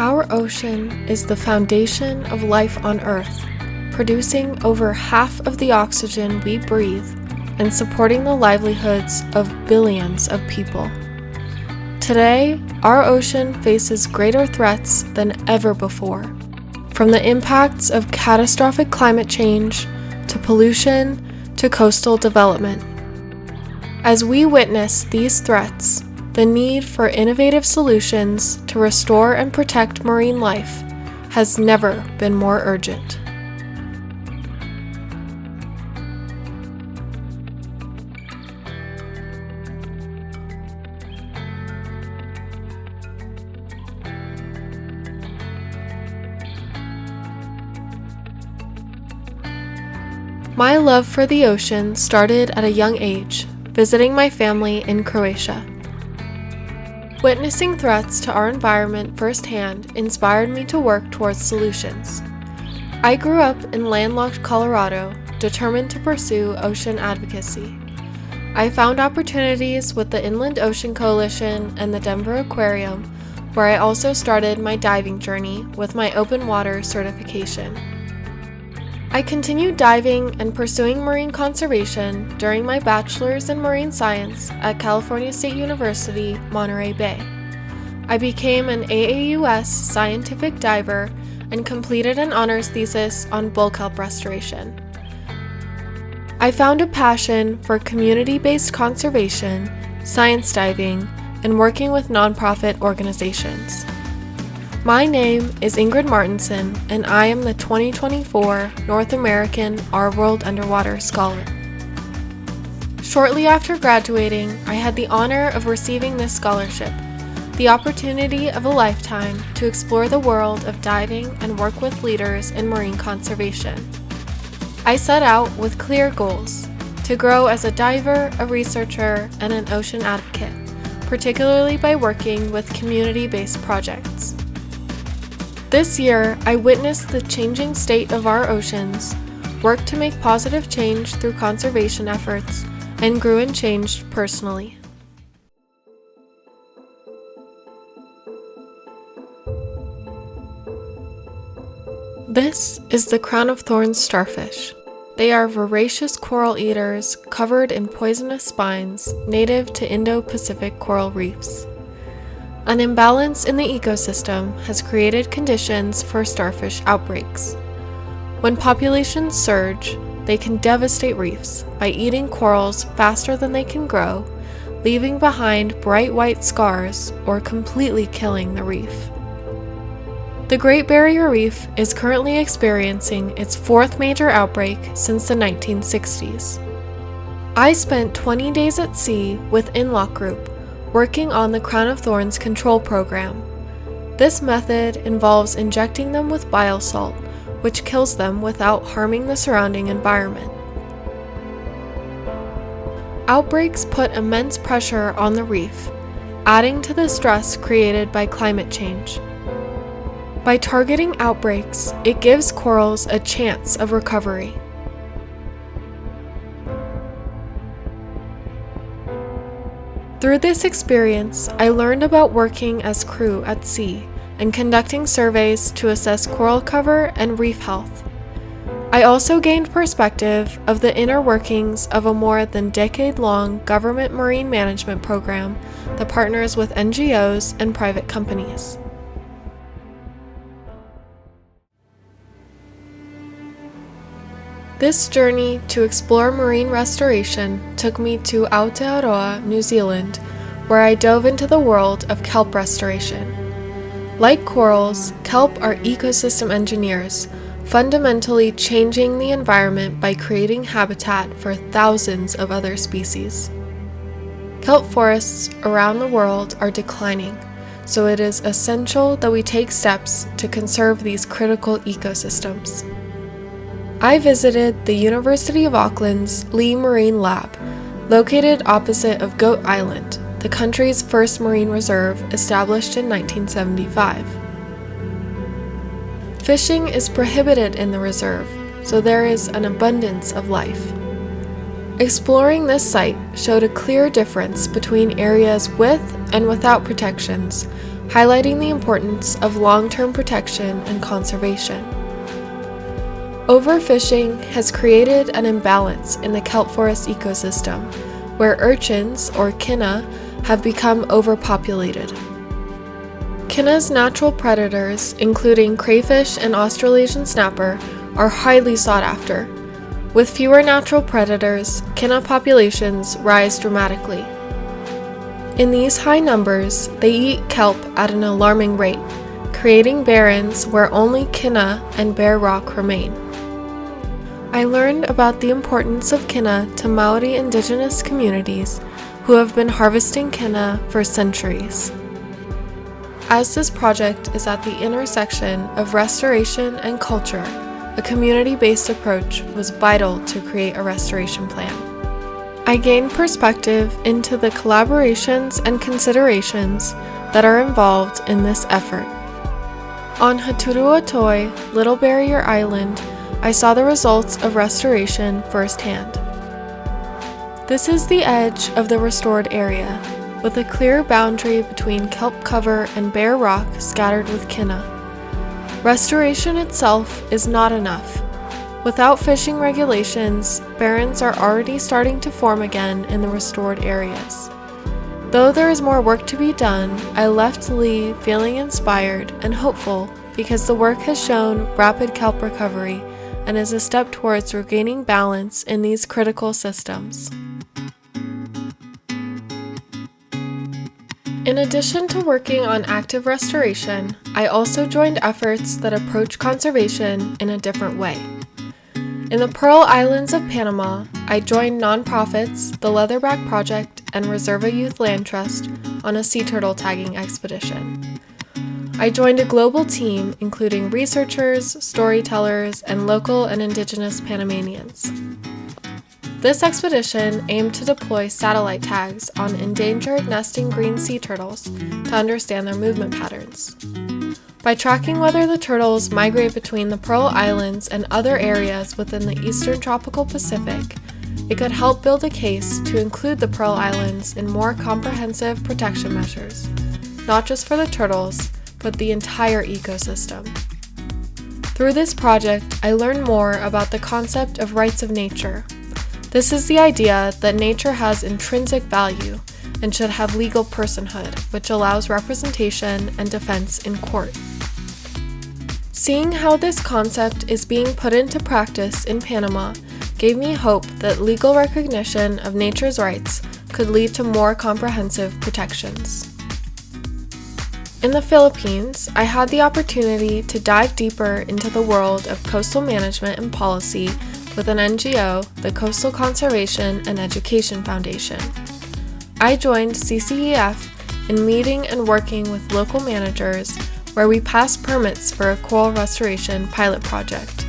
Our ocean is the foundation of life on Earth, producing over half of the oxygen we breathe and supporting the livelihoods of billions of people. Today, our ocean faces greater threats than ever before, from the impacts of catastrophic climate change to pollution to coastal development. As we witness these threats, the need for innovative solutions to restore and protect marine life has never been more urgent. My love for the ocean started at a young age, visiting my family in Croatia. Witnessing threats to our environment firsthand inspired me to work towards solutions. I grew up in landlocked Colorado, determined to pursue ocean advocacy. I found opportunities with the Inland Ocean Coalition and the Denver Aquarium, where I also started my diving journey with my open water certification. I continued diving and pursuing marine conservation during my bachelor's in marine science at California State University, Monterey Bay. I became an OWUSS scientific diver and completed an honors thesis on bull kelp restoration. I found a passion for community-based conservation, science diving, and working with nonprofit organizations. My name is Ingrid Martinson, and I am the 2024 North American Our World Underwater Scholar. Shortly after graduating, I had the honor of receiving this scholarship, the opportunity of a lifetime to explore the world of diving and work with leaders in marine conservation. I set out with clear goals: to grow as a diver, a researcher, and an ocean advocate, particularly by working with community-based projects. This year, I witnessed the changing state of our oceans, worked to make positive change through conservation efforts, and grew and changed personally. This is the crown of thorns starfish. They are voracious coral eaters covered in poisonous spines native to Indo-Pacific coral reefs. An imbalance in the ecosystem has created conditions for starfish outbreaks. When populations surge, they can devastate reefs by eating corals faster than they can grow, leaving behind bright white scars or completely killing the reef. The Great Barrier Reef is currently experiencing its fourth major outbreak since the 1960s. I spent 20 days at sea with Inlock Group, working on the Crown of Thorns control program. This method involves injecting them with bile salt, which kills them without harming the surrounding environment. Outbreaks put immense pressure on the reef, adding to the stress created by climate change. By targeting outbreaks, it gives corals a chance of recovery. Through this experience, I learned about working as crew at sea and conducting surveys to assess coral cover and reef health. I also gained perspective of the inner workings of a more than decade-long government marine management program that partners with NGOs and private companies. This journey to explore marine restoration took me to Aotearoa, New Zealand, where I dove into the world of kelp restoration. Like corals, kelp are ecosystem engineers, fundamentally changing the environment by creating habitat for thousands of other species. Kelp forests around the world are declining, so it is essential that we take steps to conserve these critical ecosystems. I visited the University of Auckland's Lee Marine Lab, located opposite of Goat Island, the country's first marine reserve established in 1975. Fishing is prohibited in the reserve, so there is an abundance of life. Exploring this site showed a clear difference between areas with and without protections, highlighting the importance of long-term protection and conservation. Overfishing has created an imbalance in the kelp forest ecosystem, where urchins, or kinna, have become overpopulated. Kinna's natural predators, including crayfish and Australasian snapper, are highly sought after. With fewer natural predators, kinna populations rise dramatically. In these high numbers, they eat kelp at an alarming rate, creating barrens where only kinna and bare rock remain. I learned about the importance of kinna to Maori indigenous communities who have been harvesting kinna for centuries. As this project is at the intersection of restoration and culture, a community-based approach was vital to create a restoration plan. I gained perspective into the collaborations and considerations that are involved in this effort. On Haturuatoi, Little Barrier Island, I saw the results of restoration firsthand. This is the edge of the restored area, with a clear boundary between kelp cover and bare rock scattered with kinna. Restoration itself is not enough. Without fishing regulations, barrens are already starting to form again in the restored areas. Though there is more work to be done, I left Lee feeling inspired and hopeful because the work has shown rapid kelp recovery and is a step towards regaining balance in these critical systems. In addition to working on active restoration, I also joined efforts that approach conservation in a different way. In the Pearl Islands of Panama, I joined nonprofits, the Leatherback Project, and Reserva Youth Land Trust on a sea turtle tagging expedition. I joined a global team including researchers, storytellers, and local and indigenous Panamanians. This expedition aimed to deploy satellite tags on endangered nesting green sea turtles to understand their movement patterns. By tracking whether the turtles migrate between the Pearl Islands and other areas within the eastern tropical Pacific, it could help build a case to include the Pearl Islands in more comprehensive protection measures, not just for the turtles, but the entire ecosystem. Through this project, I learned more about the concept of rights of nature. This is the idea that nature has intrinsic value and should have legal personhood, which allows representation and defense in court. Seeing how this concept is being put into practice in Panama gave me hope that legal recognition of nature's rights could lead to more comprehensive protections. In the Philippines, I had the opportunity to dive deeper into the world of coastal management and policy with an NGO, the Coastal Conservation and Education Foundation. I joined CCEF in meeting and working with local managers where we passed permits for a coral restoration pilot project.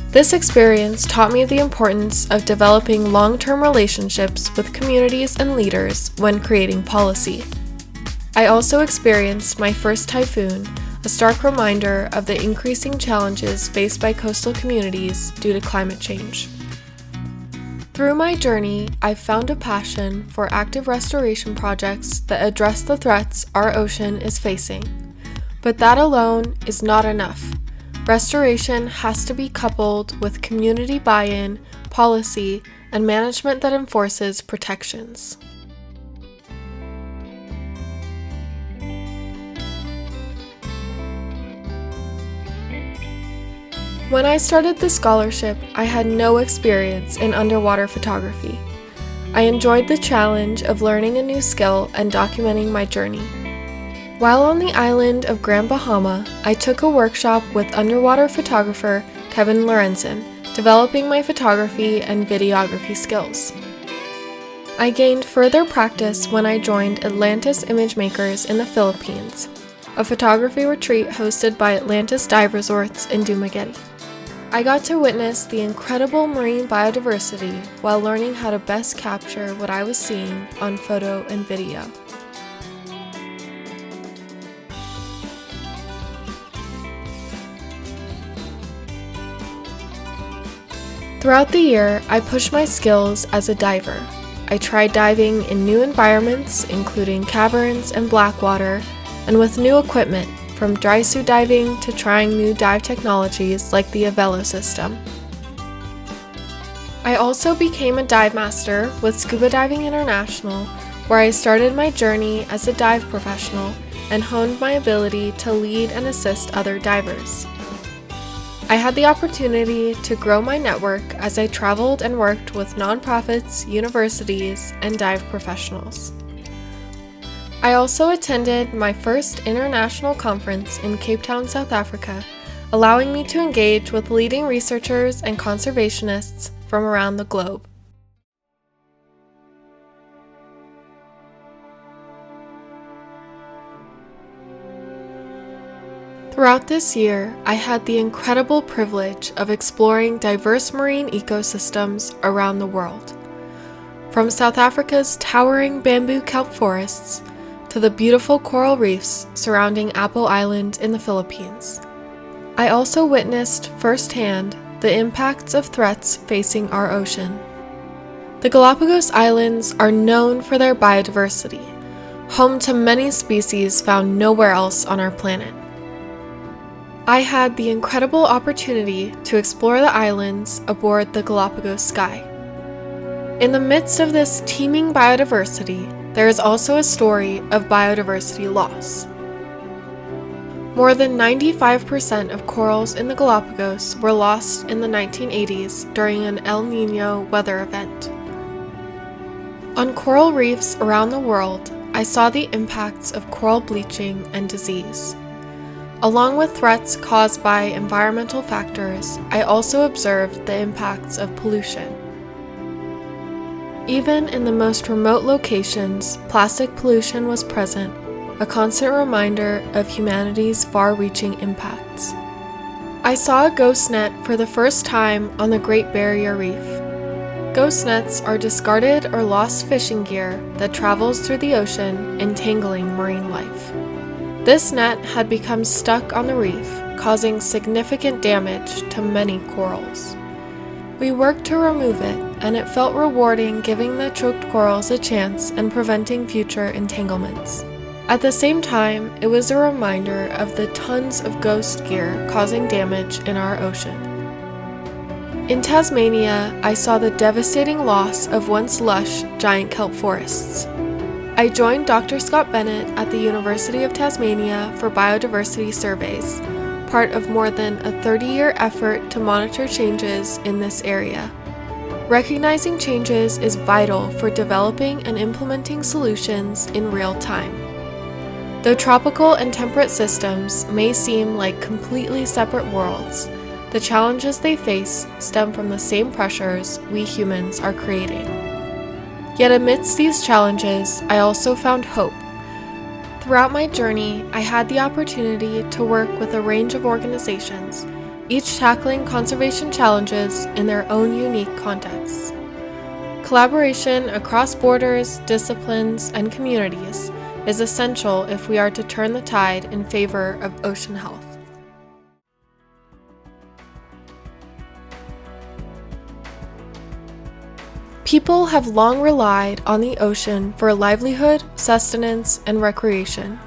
This experience taught me the importance of developing long-term relationships with communities and leaders when creating policy. I also experienced my first typhoon, a stark reminder of the increasing challenges faced by coastal communities due to climate change. Through my journey, I've found a passion for active restoration projects that address the threats our ocean is facing. But that alone is not enough. Restoration has to be coupled with community buy-in, policy, and management that enforces protections. When I started the scholarship, I had no experience in underwater photography. I enjoyed the challenge of learning a new skill and documenting my journey. While on the island of Grand Bahama, I took a workshop with underwater photographer Kevin Lorenzen, developing my photography and videography skills. I gained further practice when I joined Atlantis Image Makers in the Philippines, a photography retreat hosted by Atlantis Dive Resorts in Dumaguete. I got to witness the incredible marine biodiversity while learning how to best capture what I was seeing on photo and video. Throughout the year, I pushed my skills as a diver. I tried diving in new environments, including caverns and blackwater, and with new equipment, from dry suit diving to trying new dive technologies like the Avelo system. I also became a dive master with Scuba Diving International, where I started my journey as a dive professional and honed my ability to lead and assist other divers. I had the opportunity to grow my network as I traveled and worked with nonprofits, universities, and dive professionals. I also attended my first international conference in Cape Town, South Africa, allowing me to engage with leading researchers and conservationists from around the globe. Throughout this year, I had the incredible privilege of exploring diverse marine ecosystems around the world. From South Africa's towering bamboo kelp forests to the beautiful coral reefs surrounding Apple Island in the Philippines. I also witnessed firsthand the impacts of threats facing our ocean. The Galapagos Islands are known for their biodiversity, home to many species found nowhere else on our planet. I had the incredible opportunity to explore the islands aboard the Galapagos Sky. In the midst of this teeming biodiversity, there is also a story of biodiversity loss. More than 95% of corals in the Galapagos were lost in the 1980s during an El Niño weather event. On coral reefs around the world, I saw the impacts of coral bleaching and disease. Along with threats caused by environmental factors, I also observed the impacts of pollution. Even in the most remote locations, plastic pollution was present, a constant reminder of humanity's far-reaching impacts. I saw a ghost net for the first time on the Great Barrier Reef. Ghost nets are discarded or lost fishing gear that travels through the ocean, entangling marine life. This net had become stuck on the reef, causing significant damage to many corals. We worked to remove it, and it felt rewarding giving the choked corals a chance and preventing future entanglements. At the same time, it was a reminder of the tons of ghost gear causing damage in our ocean. In Tasmania, I saw the devastating loss of once lush giant kelp forests. I joined Dr. Scott Bennett at the University of Tasmania for biodiversity surveys, part of more than a 30-year effort to monitor changes in this area. Recognizing changes is vital for developing and implementing solutions in real time. Though tropical and temperate systems may seem like completely separate worlds, the challenges they face stem from the same pressures we humans are creating. Yet amidst these challenges, I also found hope. Throughout my journey, I had the opportunity to work with a range of organizations, each tackling conservation challenges in their own unique contexts. Collaboration across borders, disciplines, and communities is essential if we are to turn the tide in favor of ocean health. People have long relied on the ocean for livelihood, sustenance, and recreation.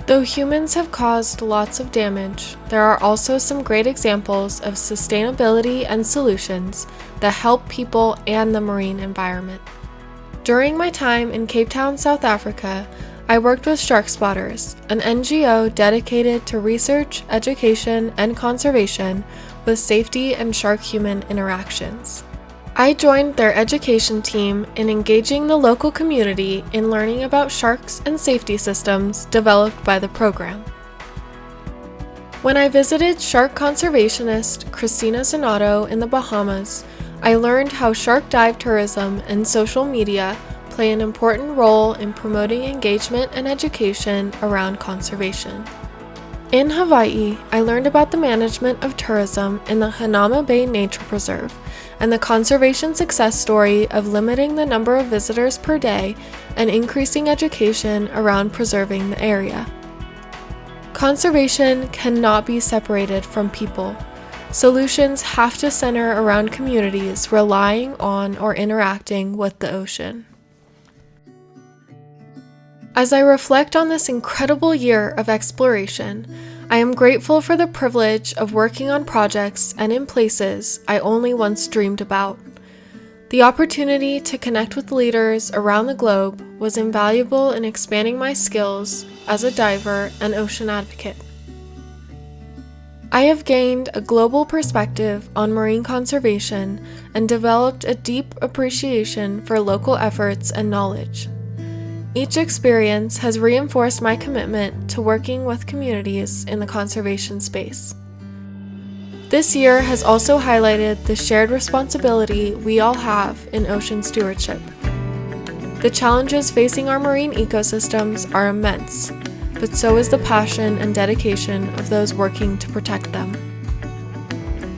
Though humans have caused lots of damage, there are also some great examples of sustainability and solutions that help people and the marine environment. During my time in Cape Town, South Africa, I worked with Shark Spotters, an NGO dedicated to research, education, and conservation with safety and shark-human interactions. I joined their education team in engaging the local community in learning about sharks and safety systems developed by the program. When I visited shark conservationist Christina Zanato in the Bahamas, I learned how shark dive tourism and social media play an important role in promoting engagement and education around conservation. In Hawaii, I learned about the management of tourism in the Hanauma Bay Nature Preserve and the conservation success story of limiting the number of visitors per day and increasing education around preserving the area. Conservation cannot be separated from people. Solutions have to center around communities relying on or interacting with the ocean. As I reflect on this incredible year of exploration, I am grateful for the privilege of working on projects and in places I only once dreamed about. The opportunity to connect with leaders around the globe was invaluable in expanding my skills as a diver and ocean advocate. I have gained a global perspective on marine conservation and developed a deep appreciation for local efforts and knowledge. Each experience has reinforced my commitment to working with communities in the conservation space. This year has also highlighted the shared responsibility we all have in ocean stewardship. The challenges facing our marine ecosystems are immense, but so is the passion and dedication of those working to protect them.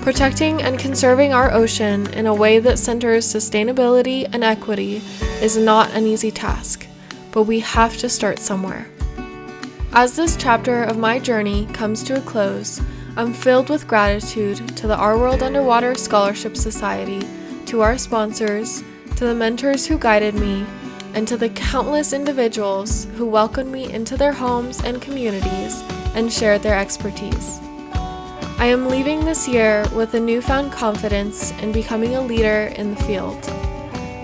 Protecting and conserving our ocean in a way that centers sustainability and equity is not an easy task, but we have to start somewhere. As this chapter of my journey comes to a close, I'm filled with gratitude to the Our World Underwater Scholarship Society, to our sponsors, to the mentors who guided me, and to the countless individuals who welcomed me into their homes and communities and shared their expertise. I am leaving this year with a newfound confidence in becoming a leader in the field.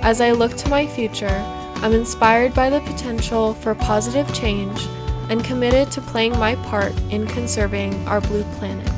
As I look to my future, I'm inspired by the potential for positive change and committed to playing my part in conserving our blue planet.